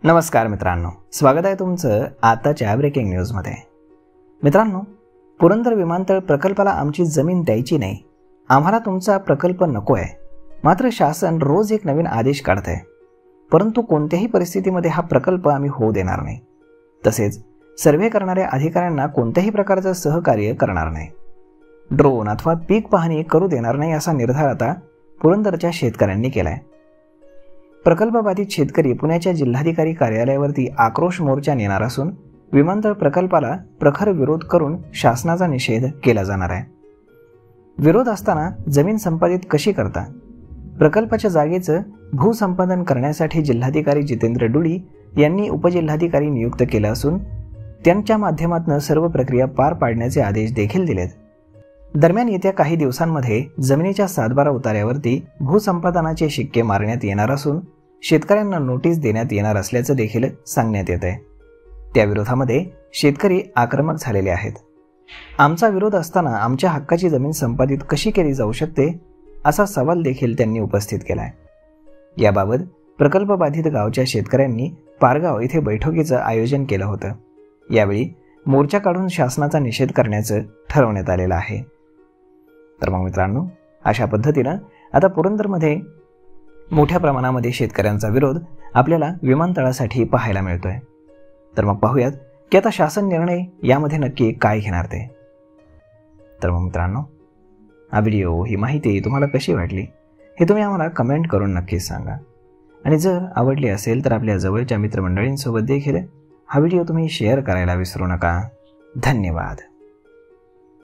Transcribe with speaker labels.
Speaker 1: नमस्कार मित्रांनो, स्वागत आहे तुमचं आताच्या ब्रेकिंग न्यूजमध्ये। मित्रांनो, पुरंदर विमानतळ प्रकल्पाला आमची जमीन द्यायची नाही, आम्हाला तुमचा प्रकल्प नको आहे। मात्र शासन रोज एक नवीन आदेश काढत आहे, परंतु कोणत्याही परिस्थितीमध्ये हा प्रकल्प आम्ही होऊ देणार नाही। तसेच सर्वे करणाऱ्या अधिकाऱ्यांना कोणत्याही प्रकारचं सहकार्य करणार नाही, ड्रोन अथवा पीक पाहणी करू देणार नाही असा निर्धार आता पुरंदरच्या शेतकऱ्यांनी केलाय। प्रकल्पबाधित शेतकरी पुण्याच्या जिल्हाधिकारी कार्यालयावरती आक्रोश मोर्चा नेणार असून विमानतळ प्रकल्पाला प्रखर विरोध करून शासनाचा निषेध केला जाणार आहे। विरोध असताना जमीन संपादित कशी करता? प्रकल्पाच्या जागेचं भूसंपादन करण्यासाठी जिल्हाधिकारी जितेंद्र डुडी यांनी उपजिल्हाधिकारी नियुक्त केलं असून त्यांच्या माध्यमातून सर्व प्रक्रिया पार पाडण्याचे आदेश देखील दिलेत। दरम्यान येत्या काही दिवसांमध्ये जमिनीच्या 7/12 उतार्यावरती भूसंपादनाचे शिक्के मारण्यात येणार असून शेतकऱ्यांना नोटीस देण्यात येणार असल्याचं देखील सांगण्यात येत आहे। त्या विरोधामध्ये शेतकरी आक्रमक झालेले आहेत। आमचा विरोध असताना आमच्या हक्काची जमीन संपादित कशी केली जाऊ शकते असा सवाल देखील त्यांनी उपस्थित केलाय। याबाबत प्रकल्प बाधित गावच्या शेतकऱ्यांनी पारगाव येथे बैठकीचं आयोजन केलं होतं। यावेळी मोर्चा काढून शासनाचा निषेध करण्याचं ठरवण्यात आलेलं आहे। तर मग मित्रांनो, अशा पद्धतीनं आता पुरंदरमध्ये मोठ्या प्रमाणामध्ये शेतकऱ्यांचा विरोध आपल्याला विमानतळासाठी पाहायला मिळतोय। तर मग पाहूयात की आता शासन निर्णय यामध्ये नक्की काय घेणार ते। तर मग मित्रांनो, हा व्हिडिओ, ही माहिती तुम्हाला कशी वाटली हे तुम्ही आम्हाला कमेंट करून नक्कीच सांगा। आणि जर आवडली असेल तर आपल्या जवळच्या मित्रमंडळींसोबत देखील हा व्हिडिओ तुम्ही शेअर करायला विसरू नका। धन्यवाद।